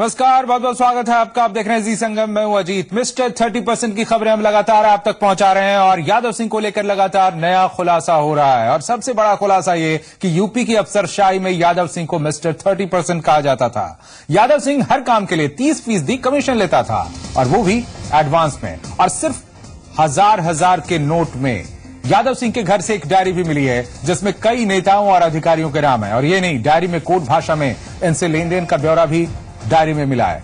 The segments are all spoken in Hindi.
नमस्कार, बहुत बहुत स्वागत है आपका। आप देख रहे हैं जी संगम, मैं हूं अजीत। मिस्टर 30% की खबरें हम लगातार आप तक पहुंचा रहे हैं और यादव सिंह को लेकर लगातार नया खुलासा हो रहा है। और सबसे बड़ा खुलासा ये कि यूपी की अफसरशाही में यादव सिंह को मिस्टर 30% कहा जाता था। यादव सिंह हर काम के लिए 30% कमीशन लेता था और वो भी एडवांस में, और सिर्फ हजार के नोट में। यादव सिंह के घर से एक डायरी भी मिली है जिसमें कई नेताओं और अधिकारियों के नाम है। और ये नहीं, डायरी में कोड भाषा में इनसे लेन देन का ब्यौरा भी डायरी में मिला है।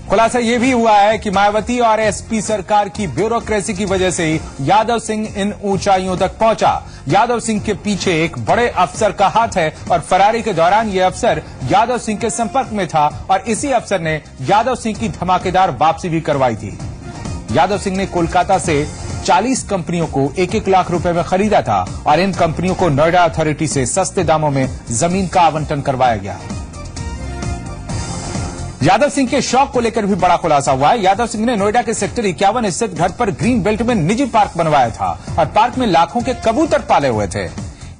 खुलासा यह भी हुआ है कि मायावती और एसपी सरकार की ब्यूरोक्रेसी की वजह से ही यादव सिंह इन ऊंचाइयों तक पहुंचा। यादव सिंह के पीछे एक बड़े अफसर का हाथ है और फरारी के दौरान यह अफसर यादव सिंह के संपर्क में था और इसी अफसर ने यादव सिंह की धमाकेदार वापसी भी करवाई थी। यादव सिंह ने कोलकाता से 40 कंपनियों को 1-1 लाख रुपए में खरीदा था और इन कंपनियों को नोएडा अथॉरिटी से सस्ते दामों में जमीन का आवंटन करवाया गया। यादव सिंह के शौक को लेकर भी बड़ा खुलासा हुआ है। यादव सिंह ने नोएडा के सेक्टर 51 स्थित घर पर ग्रीन बेल्ट में निजी पार्क बनवाया था और पार्क में लाखों के कबूतर पाले हुए थे।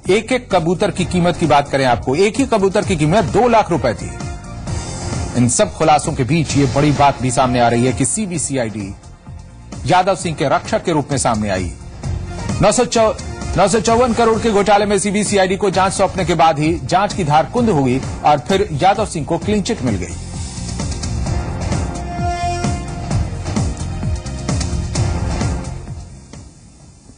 एक कबूतर की कीमत की बात करें आपको, एक ही कबूतर की कीमत 2 लाख रुपए थी। इन सब खुलासों के बीच ये बड़ी बात भी सामने आ रही है कि सीबीसीआईडी यादव सिंह के रक्षक के रूप में सामने आई। 954 करोड़ के घोटाले में सीबीसीआईडी को जांच सौंपने के बाद ही जांच की धार कुंद हुई और फिर यादव सिंह को क्लीन चिट मिल गई।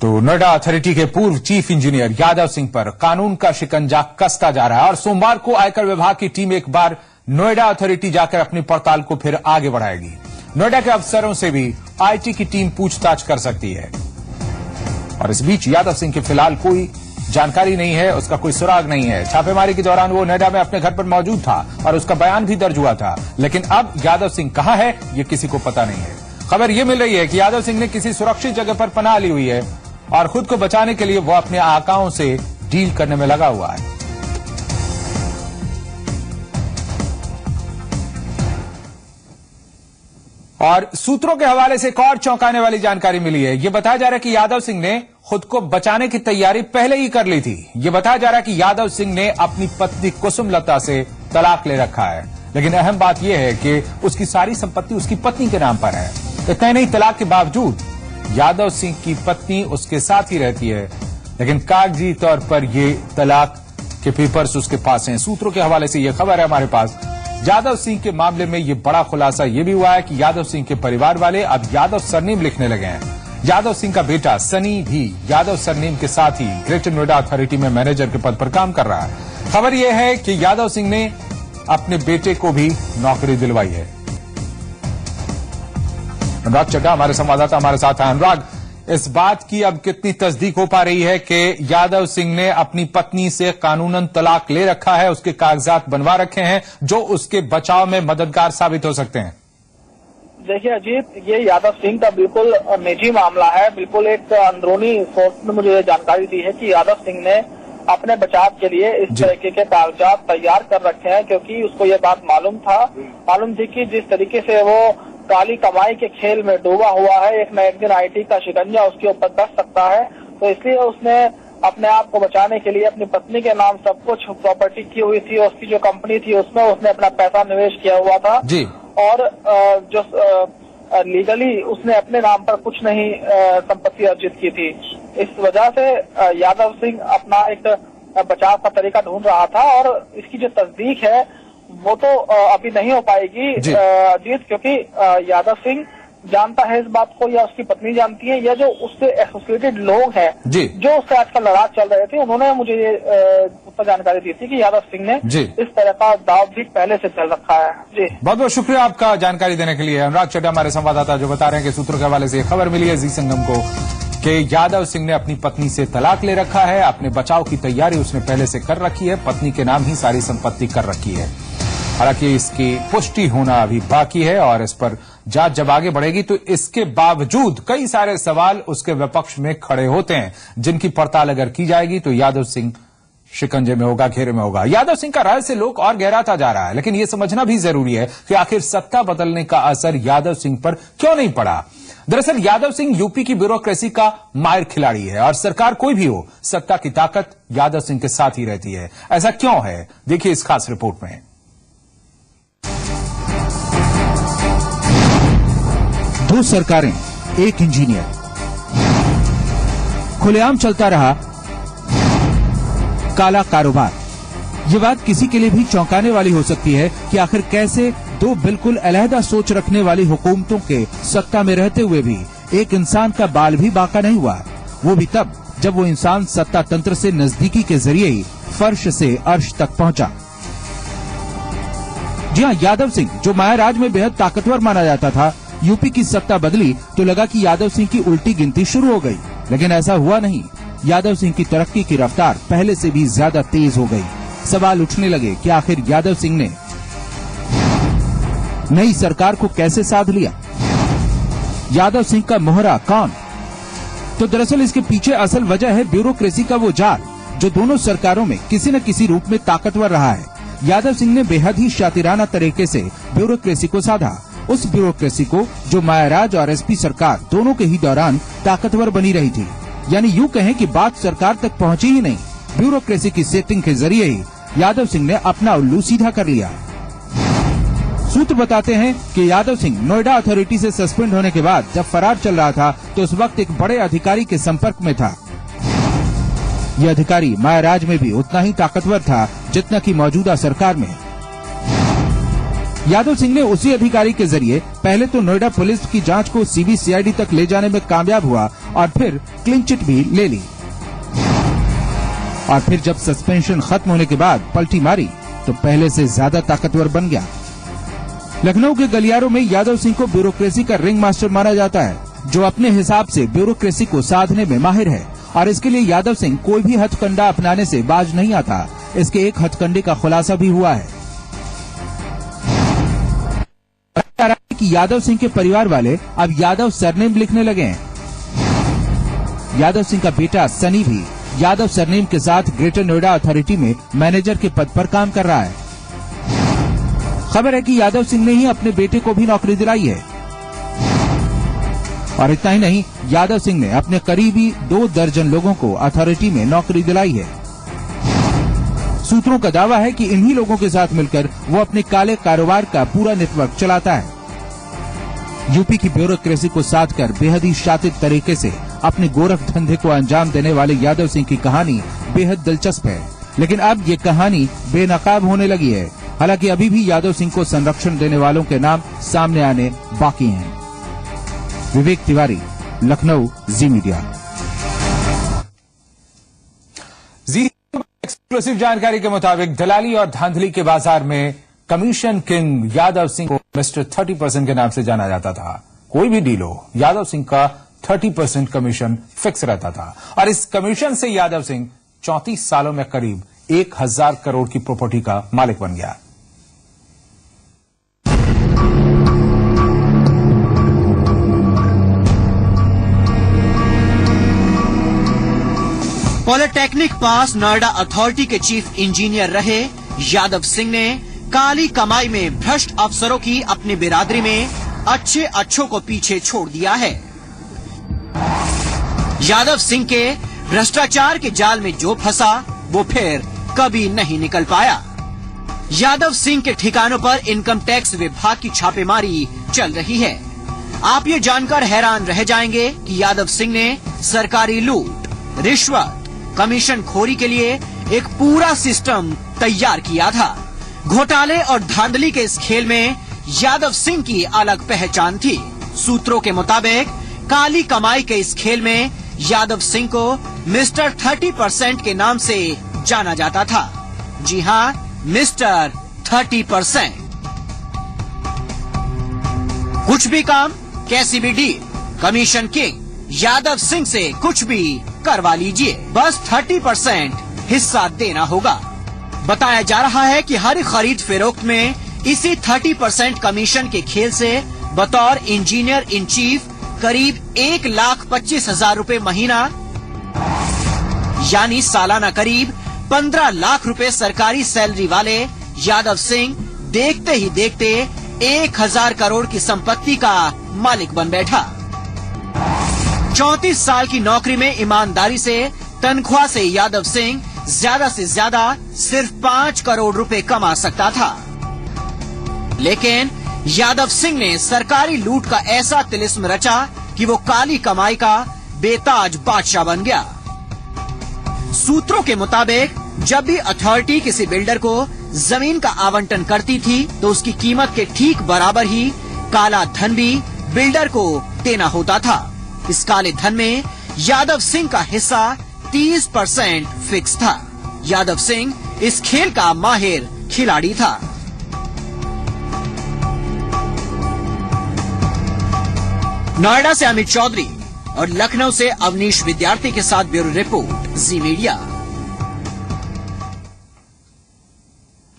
तो नोएडा अथॉरिटी के पूर्व चीफ इंजीनियर यादव सिंह पर कानून का शिकंजा कसता जा रहा है और सोमवार को आयकर विभाग की टीम एक बार नोएडा अथॉरिटी जाकर अपनी पड़ताल को फिर आगे बढ़ाएगी। नोएडा के अफसरों से भी आईटी की टीम पूछताछ कर सकती है। और इस बीच यादव सिंह की फिलहाल कोई जानकारी नहीं है, उसका कोई सुराग नहीं है। छापेमारी के दौरान वो नोएडा में अपने घर पर मौजूद था और उसका बयान भी दर्ज हुआ था, लेकिन अब यादव सिंह कहां है ये किसी को पता नहीं है। खबर यह मिल रही है कि यादव सिंह ने किसी सुरक्षित जगह पर पनाह ली हुई है और खुद को बचाने के लिए वो अपने आकाओं से डील करने में लगा हुआ है। और सूत्रों के हवाले से एक और चौंकाने वाली जानकारी मिली है। यह बताया जा रहा है कि यादव सिंह ने खुद को बचाने की तैयारी पहले ही कर ली थी। यह बताया जा रहा है कि यादव सिंह ने अपनी पत्नी कुसुमलता से तलाक ले रखा है, लेकिन अहम बात यह है कि उसकी सारी संपत्ति उसकी पत्नी के नाम पर है। इतना ही नहीं, तलाक के बावजूद यादव सिंह की पत्नी उसके साथ ही रहती है, लेकिन कागजी तौर पर ये तलाक के पेपर्स उसके पास हैं। सूत्रों के हवाले से यह खबर है हमारे पास। यादव सिंह के मामले में यह बड़ा खुलासा यह भी हुआ है कि यादव सिंह के परिवार वाले अब यादव सरनेम लिखने लगे हैं। यादव सिंह का बेटा सनी भी यादव सरनेम के साथ ही ग्रेटर नोएडा अथॉरिटी में मैनेजर के पद पर काम कर रहा है। खबर यह है कि यादव सिंह ने अपने बेटे को भी नौकरी दिलवाई है। अनुराग चड्ढा हमारे संवाददाता हमारे साथ हैं। अनुराग, इस बात की अब कितनी तस्दीक हो पा रही है कि यादव सिंह ने अपनी पत्नी से कानूनन तलाक ले रखा है, उसके कागजात बनवा रखे हैं जो उसके बचाव में मददगार साबित हो सकते हैं? देखिए अजीत, ये यादव सिंह का बिल्कुल निजी मामला है। बिल्कुल एक अंदरूनी सोर्स ने मुझे जानकारी दी है कि यादव सिंह ने अपने बचाव के लिए इस तरीके के कागजात तैयार कर रखे हैं, क्योंकि उसको ये बात मालूम थी कि जिस तरीके से वो काली कमाई के खेल में डूबा हुआ है, एक न एक दिन आईटी का शिकंजा उसके ऊपर कस सकता है। तो इसलिए उसने अपने आप को बचाने के लिए अपनी पत्नी के नाम सब कुछ प्रॉपर्टी की हुई थी, उसकी जो कंपनी थी उसमें उसने अपना पैसा निवेश किया हुआ था जी। और जो लीगली उसने अपने नाम पर कुछ नहीं संपत्ति अर्जित की थी। इस वजह से यादव सिंह अपना एक बचाव का तरीका ढूंढ रहा था और इसकी जो तस्दीक है वो तो अभी नहीं हो पाएगी जीत, क्योंकि यादव सिंह जानता है इस बात को, या उसकी पत्नी जानती है, या जो उससे एसोसिएटेड लोग हैं जो उससे आजकल नाराज चल रहे थे, उन्होंने मुझे ये जानकारी दी थी कि यादव सिंह ने इस तरह का दाव भी पहले से चल रखा है। जी, बहुत बहुत शुक्रिया आपका जानकारी देने के लिए। अनुराग चड्ढा हमारे संवाददाता जो बता रहे हैं कि सूत्रों के हवाले से खबर मिली है जी संगम को कि यादव सिंह ने अपनी पत्नी से तलाक ले रखा है। अपने बचाव की तैयारी उसने पहले से कर रखी है, पत्नी के नाम ही सारी संपत्ति कर रखी है। हालांकि इसकी पुष्टि होना अभी बाकी है और इस पर जांच जब आगे बढ़ेगी तो इसके बावजूद कई सारे सवाल उसके विपक्ष में खड़े होते हैं, जिनकी पड़ताल अगर की जाएगी तो यादव सिंह शिकंजे में होगा, घेरे में होगा। यादव सिंह का रहस्य लोग और गहराता जा रहा है, लेकिन यह समझना भी जरूरी है कि आखिर सत्ता बदलने का असर यादव सिंह पर क्यों नहीं पड़ा। दरअसल यादव सिंह यूपी की ब्यूरोक्रेसी का माहिर खिलाड़ी है और सरकार कोई भी हो, सत्ता की ताकत यादव सिंह के साथ ही रहती है। ऐसा क्यों है, देखिए इस खास रिपोर्ट में। 2 सरकारें, 1 इंजीनियर, खुलेआम चलता रहा काला कारोबार। ये बात किसी के लिए भी चौंकाने वाली हो सकती है कि आखिर कैसे 2 बिल्कुल अलहदा सोच रखने वाली हुकूमतों के सत्ता में रहते हुए भी एक इंसान का बाल भी बांका नहीं हुआ, वो भी तब जब वो इंसान सत्ता तंत्र से नजदीकी के जरिए ही फर्श से अर्श तक पहुंचा। जी हाँ, यादव सिंह जो मायाराज में बेहद ताकतवर माना जाता था, यूपी की सत्ता बदली तो लगा कि यादव सिंह की उल्टी गिनती शुरू हो गई, लेकिन ऐसा हुआ नहीं। यादव सिंह की तरक्की की रफ्तार पहले से भी ज्यादा तेज हो गई। सवाल उठने लगे कि आखिर यादव सिंह ने नई सरकार को कैसे साध लिया? यादव सिंह का मोहरा कौन? तो दरअसल इसके पीछे असल वजह है ब्यूरोक्रेसी का वो जाल जो दोनों सरकारों में किसी न किसी रूप में ताकतवर रहा है। यादव सिंह ने बेहद ही शातिराना तरीके से ब्यूरोक्रेसी को साधा, उस ब्यूरोक्रेसी को जो मायाराज और एसपी सरकार दोनों के ही दौरान ताकतवर बनी रही थी। यानी यूं कहें कि बात सरकार तक पहुंची ही नहीं, ब्यूरोक्रेसी की सेटिंग के जरिए ही यादव सिंह ने अपना उल्लू सीधा कर लिया। सूत्र बताते हैं कि यादव सिंह नोएडा अथॉरिटी से सस्पेंड होने के बाद जब फरार चल रहा था तो उस वक्त एक बड़े अधिकारी के संपर्क में था। यह अधिकारी मायाराज में भी उतना ही ताकतवर था जितना कि मौजूदा सरकार में। यादव सिंह ने उसी अधिकारी के जरिए पहले तो नोएडा पुलिस की जांच को सीबीसीआईडी तक ले जाने में कामयाब हुआ और फिर क्लीन चिट भी ले ली। और फिर जब सस्पेंशन खत्म होने के बाद पलटी मारी तो पहले से ज्यादा ताकतवर बन गया। लखनऊ के गलियारों में यादव सिंह को ब्यूरोक्रेसी का रिंग मास्टर माना जाता है, जो अपने हिसाब से ब्यूरोक्रेसी को साधने में माहिर है और इसके लिए यादव सिंह कोई भी हथकंडा अपनाने से बाज नहीं आता। इसके एक हथकंडे का खुलासा भी हुआ है कि यादव सिंह के परिवार वाले अब यादव सरनेम लिखने लगे हैं। यादव सिंह का बेटा सनी भी यादव सरनेम के साथ ग्रेटर नोएडा अथॉरिटी में मैनेजर के पद पर काम कर रहा है। खबर है कि यादव सिंह ने ही अपने बेटे को भी नौकरी दिलाई है। और इतना ही नहीं, यादव सिंह ने अपने करीबी 2 दर्जन लोगों को अथॉरिटी में नौकरी दिलाई है। सूत्रों का दावा है कि इन्हीं लोगों के साथ मिलकर वो अपने काले कारोबार का पूरा नेटवर्क चलाता है। यूपी की ब्यूरोक्रेसी को साधकर बेहद ही शातिर तरीके से अपने गोरख धंधे को अंजाम देने वाले यादव सिंह की कहानी बेहद दिलचस्प है, लेकिन अब ये कहानी बेनकाब होने लगी है। हालांकि अभी भी यादव सिंह को संरक्षण देने वालों के नाम सामने आने बाकी हैं। विवेक तिवारी, लखनऊ, जी मीडिया। जी एक्सक्लूसिव जानकारी के मुताबिक दलाली और धांधली के बाजार में कमीशन किंग यादव सिंह को मिस्टर 30% के नाम से जाना जाता था। कोई भी डील हो, यादव सिंह का 30% कमीशन फिक्स रहता था और इस कमीशन से यादव सिंह 34 सालों में करीब 1000 करोड़ की प्रॉपर्टी का मालिक बन गया। पॉलिटेक्निक पास नोएडा अथॉरिटी के चीफ इंजीनियर रहे यादव सिंह ने काली कमाई में भ्रष्ट अफसरों की अपनी बिरादरी में अच्छों को पीछे छोड़ दिया है। यादव सिंह के भ्रष्टाचार के जाल में जो फंसा वो फिर कभी नहीं निकल पाया। यादव सिंह के ठिकानों पर इनकम टैक्स विभाग की छापेमारी चल रही है। आप ये जानकर हैरान रह जाएंगे कि यादव सिंह ने सरकारी लूट, रिश्वत, कमीशन खोरी के लिए एक पूरा सिस्टम तैयार किया था। घोटाले और धांधली के इस खेल में यादव सिंह की अलग पहचान थी। सूत्रों के मुताबिक काली कमाई के इस खेल में यादव सिंह को मिस्टर 30% के नाम से जाना जाता था। जी हाँ, मिस्टर 30%। कुछ भी काम, कैसी भी deal, commission king Yadav Singh से कुछ भी करवा लीजिए, बस 30% हिस्सा देना होगा। बताया जा रहा है कि हर खरीद फरोख्त में इसी 30% कमीशन के खेल से बतौर इंजीनियर इन चीफ करीब 1,25,000 रुपए महीना यानी सालाना करीब 15 लाख रुपए सरकारी सैलरी वाले यादव सिंह देखते ही देखते 1000 करोड़ की संपत्ति का मालिक बन बैठा। 34 साल की नौकरी में ईमानदारी से तनख्वाह से यादव सिंह ज्यादा से ज्यादा सिर्फ 5 करोड़ रुपए कमा सकता था, लेकिन यादव सिंह ने सरकारी लूट का ऐसा तिलिस्म रचा कि वो काली कमाई का बेताज बादशाह बन गया। सूत्रों के मुताबिक जब भी अथॉरिटी किसी बिल्डर को जमीन का आवंटन करती थी तो उसकी कीमत के ठीक बराबर ही काला धन भी बिल्डर को देना होता था। इस काले धन में यादव सिंह का हिस्सा 30% फिक्स था। यादव सिंह इस खेल का माहिर खिलाड़ी था। नोएडा से अमित चौधरी और लखनऊ से अवनीश विद्यार्थी के साथ ब्यूरो रिपोर्ट, जी मीडिया।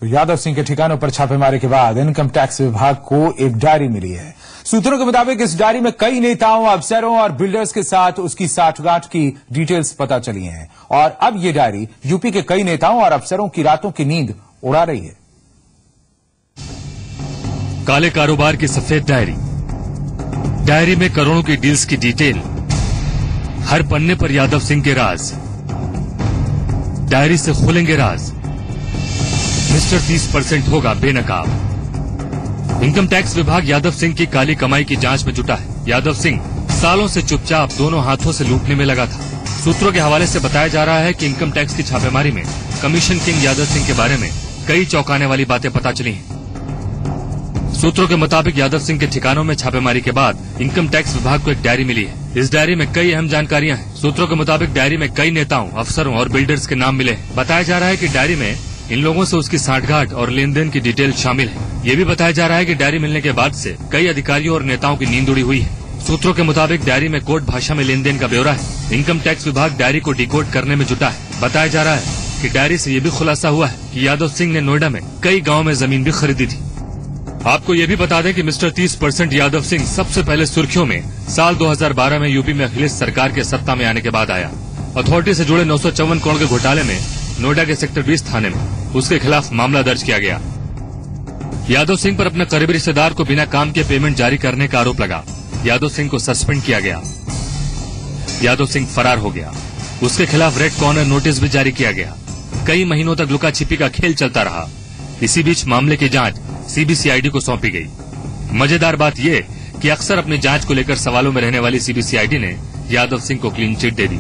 यादव सिंह के ठिकानों पर छापेमारी के बाद इनकम टैक्स विभाग को एक डायरी मिली है। सूत्रों के मुताबिक इस डायरी में कई नेताओं, अफसरों और बिल्डर्स के साथ उसकी साठगांठ की डिटेल्स पता चली हैं और अब ये डायरी यूपी के कई नेताओं और अफसरों की रातों की नींद उड़ा रही है। काले कारोबार की सफेद डायरी, डायरी में करोड़ों की डील्स की डिटेल, हर पन्ने पर यादव सिंह के राज। डायरी से खुलेंगे राज, मिस्टर 30% होगा बेनकाब। इनकम टैक्स विभाग यादव सिंह की काली कमाई की जांच में जुटा है। यादव सिंह सालों से चुपचाप दोनों हाथों से लूटने में लगा था। सूत्रों के हवाले से बताया जा रहा है कि इनकम टैक्स की छापेमारी में कमीशन किंग यादव सिंह के बारे में कई चौंकाने वाली बातें पता चली हैं। सूत्रों के मुताबिक यादव सिंह के ठिकानों में छापेमारी के बाद इनकम टैक्स विभाग को एक डायरी मिली है। इस डायरी में कई अहम जानकारियां हैं। सूत्रों के मुताबिक डायरी में कई नेताओं, अफसरों और बिल्डर्स के नाम मिले हैं। बताया जा रहा है कि डायरी में इन लोगों से उसकी साठगांठ और लेन देन की डिटेल शामिल है। ये भी बताया जा रहा है कि डायरी मिलने के बाद से कई अधिकारियों और नेताओं की नींद उड़ी हुई है। सूत्रों के मुताबिक डायरी में कोड भाषा में लेन देन का ब्यौरा है। इनकम टैक्स विभाग डायरी को डिकोड करने में जुटा है। बताया जा रहा है कि डायरी से ये भी खुलासा हुआ है कि यादव सिंह ने नोएडा में कई गाँव में जमीन भी खरीदी थी। आपको ये भी बता दें कि मिस्टर 30% यादव सिंह सबसे पहले सुर्खियों में साल 2012 में यूपी में अखिलेश सरकार के सत्ता में आने के बाद आया। अथॉरिटी से जुड़े 954 करोड़ के घोटाले में नोएडा के सेक्टर 20 थाने में उसके खिलाफ मामला दर्ज किया गया। यादव सिंह पर अपने करीबी रिश्तेदार को बिना काम के पेमेंट जारी करने का आरोप लगा। यादव सिंह को सस्पेंड किया गया। यादव सिंह फरार हो गया। उसके खिलाफ रेड कॉर्नर नोटिस भी जारी किया गया। कई महीनों तक लुका छिपी का खेल चलता रहा। इसी बीच मामले की जांच सीबीसीआईडी को सौंपी गई। मजेदार बात यह कि अक्सर अपनी जांच को लेकर सवालों में रहने वाली सीबीसीआईडी ने यादव सिंह को क्लीन चिट दे दी।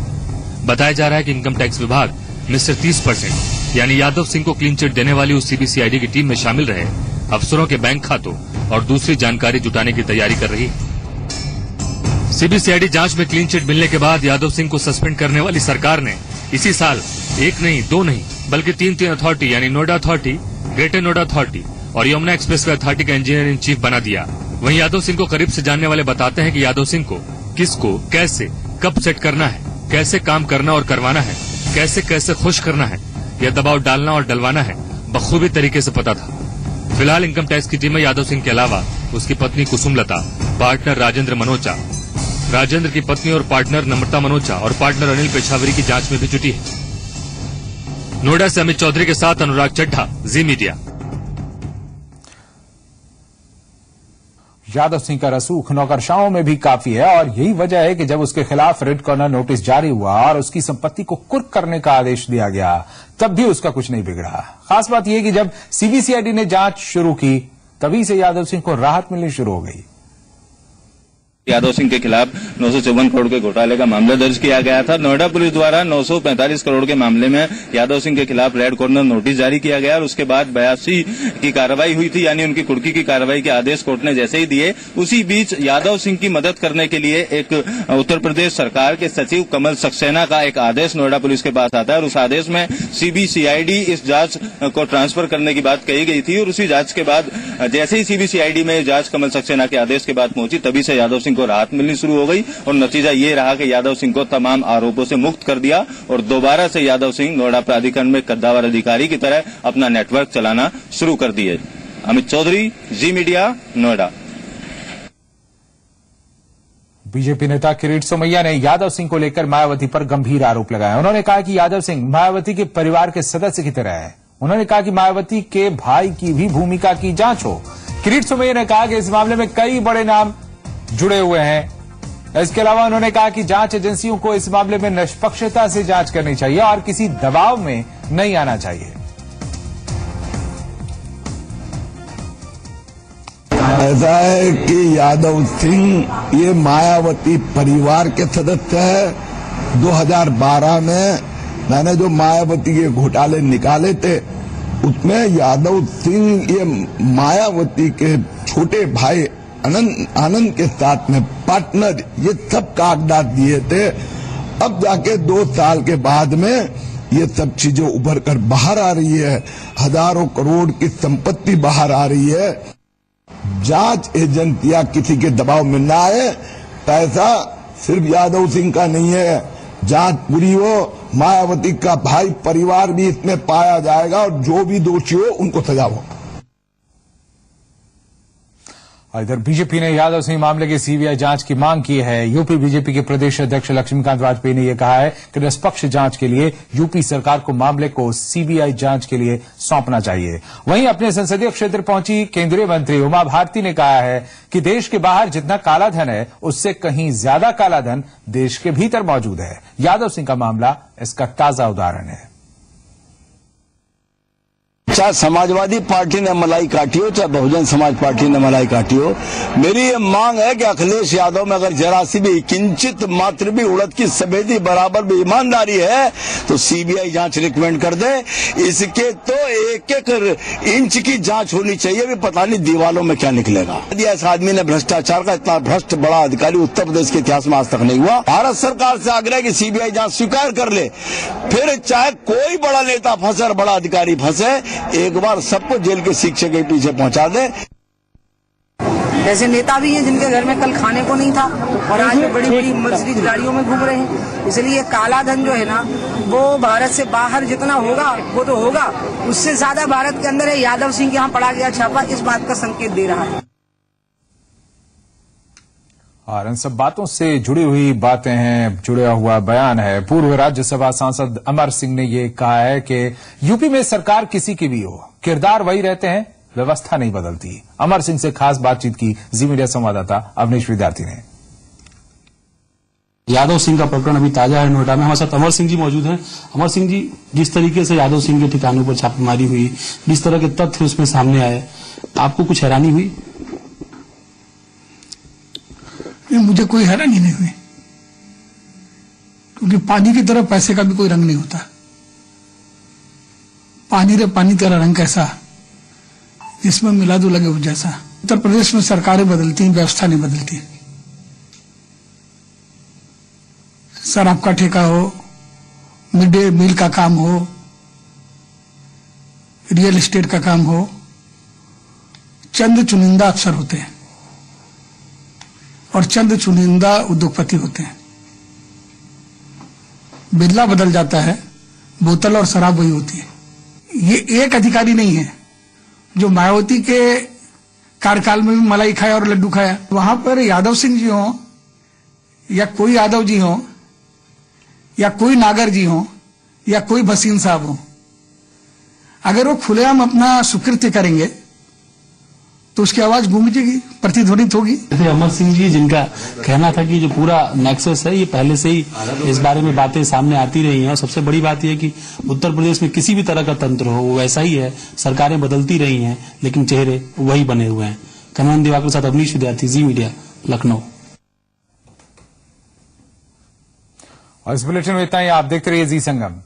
बताया जा रहा है कि इनकम टैक्स विभाग मिस्टर 30% यानी यादव सिंह को क्लीन चिट देने वाली उस सीबीसीआईडी की टीम में शामिल रहे अफसरों के बैंक खातों और दूसरी जानकारी जुटाने की तैयारी कर रही है। सीबीसीआईडी जांच में क्लीन चिट मिलने के बाद यादव सिंह को सस्पेंड करने वाली सरकार ने इसी साल एक नहीं, दो नहीं, बल्कि तीन अथॉरिटी यानी Noida authority, greater Noida authority और यमुना एक्सप्रेसवे अथॉरिटी का इंजीनियर इन चीफ बना दिया। वहीं यादव सिंह को करीब से जानने वाले बताते हैं कि यादव सिंह को किसको, कैसे, कब सेट करना है, कैसे काम करना और करवाना है, कैसे कैसे खुश करना है या दबाव डालना और डलवाना है, बखूबी तरीके से पता था। फिलहाल इनकम टैक्स की टीम में यादव सिंह के अलावा उसकी पत्नी कुसुमलता, पार्टनर राजेंद्र मनोचा, राजेंद्र की पत्नी और पार्टनर नम्रता मनोचा और पार्टनर अनिल पेशावरी की जांच में भी जुटी है। नोएडा से अमित चौधरी के साथ अनुराग चड्ढा, जी मीडिया। यादव सिंह का रसूख नौकरशाहों में भी काफी है और यही वजह है कि जब उसके खिलाफ रेड कॉर्नर नोटिस जारी हुआ और उसकी संपत्ति को कुर्क करने का आदेश दिया गया, तब भी उसका कुछ नहीं बिगड़ा। खास बात यह कि जब सीबीसीआईडी ने जांच शुरू की तभी से यादव सिंह को राहत मिलनी शुरू हो गई। यादव सिंह के खिलाफ 954 करोड़ के घोटाले का मामला दर्ज किया गया था। नोएडा पुलिस द्वारा 945 करोड़ के मामले में यादव सिंह के खिलाफ रेड कॉर्नर नोटिस जारी किया गया और उसके बाद 82 की कार्रवाई हुई थी, यानी उनकी कुर्की की कार्रवाई के आदेश कोर्ट ने जैसे ही दिए, उसी बीच यादव सिंह की मदद करने के लिए एक उत्तर प्रदेश सरकार के सचिव कमल सक्सेना का एक आदेश नोएडा पुलिस के पास आता है और उस आदेश में सीबीसीआईडी इस जांच को ट्रांसफर करने की बात कही गई थी और उसी जांच के बाद जैसे ही सीबीसीआईडी में जांच कमल सक्सेना के आदेश के बाद पहुंची, तभी से यादव सिंह को राहत मिलनी शुरू हो गई और नतीजा ये रहा कि यादव सिंह को तमाम आरोपों से मुक्त कर दिया और दोबारा से यादव सिंह नोएडा प्राधिकरण में कद्दावर अधिकारी की तरह अपना नेटवर्क चलाना शुरू कर दिए। अमित चौधरी, जी मीडिया, नोएडा। बीजेपी नेता किरीट सोमैया ने यादव सिंह को लेकर मायावती पर गंभीर आरोप लगाया। उन्होंने कहा कि यादव सिंह मायावती के परिवार के सदस्य की तरह है। उन्होंने कहा कि मायावती के भाई की भी भूमिका की जांच हो। किरीट सोमैया ने कहा कि इस मामले में कई बड़े नाम जुड़े हुए हैं। इसके अलावा उन्होंने कहा कि जांच एजेंसियों को इस मामले में निष्पक्षता से जांच करनी चाहिए और किसी दबाव में नहीं आना चाहिए। ऐसा है कि यादव सिंह ये मायावती परिवार के सदस्य है। 2012 में मैंने जो मायावती के घोटाले निकाले थे उसमें यादव सिंह ये मायावती के छोटे भाई आनंद के साथ में पार्टनर ये सब कागजात दिए थे। अब जाके 2 साल के बाद में ये सब चीजें उभर कर बाहर आ रही है। हजारों करोड़ की संपत्ति बाहर आ रही है। जांच एजेंसियां किसी के दबाव में न आए। पैसा सिर्फ यादव सिंह का नहीं है, जांच पूरी हो, मायावती का भाई परिवार भी इसमें पाया जाएगा और जो भी दोषी हो उनको सजा हो। इधर बीजेपी ने यादव सिंह मामले की सीबीआई जांच की मांग की है। यूपी बीजेपी के प्रदेश अध्यक्ष लक्ष्मीकांत वाजपेयी ने यह कहा है कि निष्पक्ष जांच के लिए यूपी सरकार को मामले को सीबीआई जांच के लिए सौंपना चाहिए। वहीं अपने संसदीय क्षेत्र पहुंची केंद्रीय मंत्री उमा भारती ने कहा है कि देश के बाहर जितना काला धन है उससे कहीं ज्यादा काला धन देश के भीतर मौजूद है। यादव सिंह का मामला इसका ताजा उदाहरण है। चाहे समाजवादी पार्टी ने मलाई काटी हो, चाहे बहुजन समाज पार्टी ने मलाई काटी हो, मेरी ये मांग है कि अखिलेश यादव में अगर जरा सी भी किंचित मात्र भी उड़द की सफेदी बराबर भी ईमानदारी है तो सीबीआई जांच रिकमेंड कर दे। इसके तो एक एक इंच की जांच होनी चाहिए, भी पता नहीं दीवालों में क्या निकलेगा। यदि ऐसा आदमी ने भ्रष्टाचार का इतना भ्रष्ट बड़ा अधिकारी उत्तर प्रदेश के इतिहास में आज तक नहीं हुआ। भारत सरकार से आग्रह कि सीबीआई जांच स्वीकार कर ले, फिर चाहे कोई बड़ा नेता फंसे और बड़ा अधिकारी फंसे, एक बार सबको जेल के शिक्षक के पीछे पहुंचा दे। ऐसे नेता भी हैं जिनके घर में कल खाने को नहीं था और आज में बड़ी बड़ी मर्सिडीज गाड़ियों में घूम रहे हैं। इसलिए काला धन जो है ना वो भारत से बाहर जितना होगा वो तो होगा, उससे ज्यादा भारत के अंदर है। यादव सिंह के यहाँ पड़ा गया छापा इस बात का संकेत दे रहा है। और इन सब बातों से जुड़ी हुई बातें हैं, जुड़ा हुआ बयान है। पूर्व राज्यसभा सांसद अमर सिंह ने यह कहा है कि यूपी में सरकार किसी की भी हो, किरदार वही रहते हैं, व्यवस्था नहीं बदलती। अमर सिंह से खास बातचीत की जी मीडिया संवाददाता अवनीश विद्यार्थी ने। यादव सिंह का प्रकरण अभी ताजा है नोएडा में। हमारे साथ अमर सिंह जी मौजूद हैं। अमर सिंह जी, जिस तरीके से यादव सिंह के ठिकानों पर छापेमारी हुई, जिस तरह के तथ्य उसमें सामने आए, आपको कुछ हैरानी हुई? मुझे कोई हैरानी नहीं हुई, क्योंकि पानी की तरह पैसे का भी कोई रंग नहीं होता। पानी रे पानी तेरा रंग कैसा, जिसमें मिला दो लगे वो जैसा। उत्तर प्रदेश में सरकारें बदलती हैं, व्यवस्था नहीं बदलती। शराब का ठेका हो, मिड डे मील का काम हो, रियल एस्टेट का काम हो, चंद चुनिंदा अफसर होते हैं और चंद चुनिंदा उद्योगपति होते हैं। बिरला बदल जाता है, बोतल और शराब वही होती है। ये एक अधिकारी नहीं है जो मायावती के कार्यकाल में भी मलाई खाया और लड्डू खाया। वहां पर यादव सिंह जी हों या कोई यादव जी हों या कोई नागर जी हों या कोई भसीन साहब हों, अगर वो खुलेआम अपना सुकृत्य करेंगे तो उसकी आवाज गूंजेगी, प्रतिध्वनित होगी। अमर सिंह जी, जिनका कहना था कि जो पूरा नेक्सस है ये पहले से ही इस बारे में बातें सामने आती रही हैं और सबसे बड़ी बात यह है कि उत्तर प्रदेश में किसी भी तरह का तंत्र हो वो वैसा ही है, सरकारें बदलती रही हैं लेकिन चेहरे वही बने हुए हैं। कमल दिवाकर के साथ अवनीश विद्यार्थी, जी मीडिया, लखनऊ। और इस बुलेटिन में इतना ही। आप देखते रहिए जी संगम।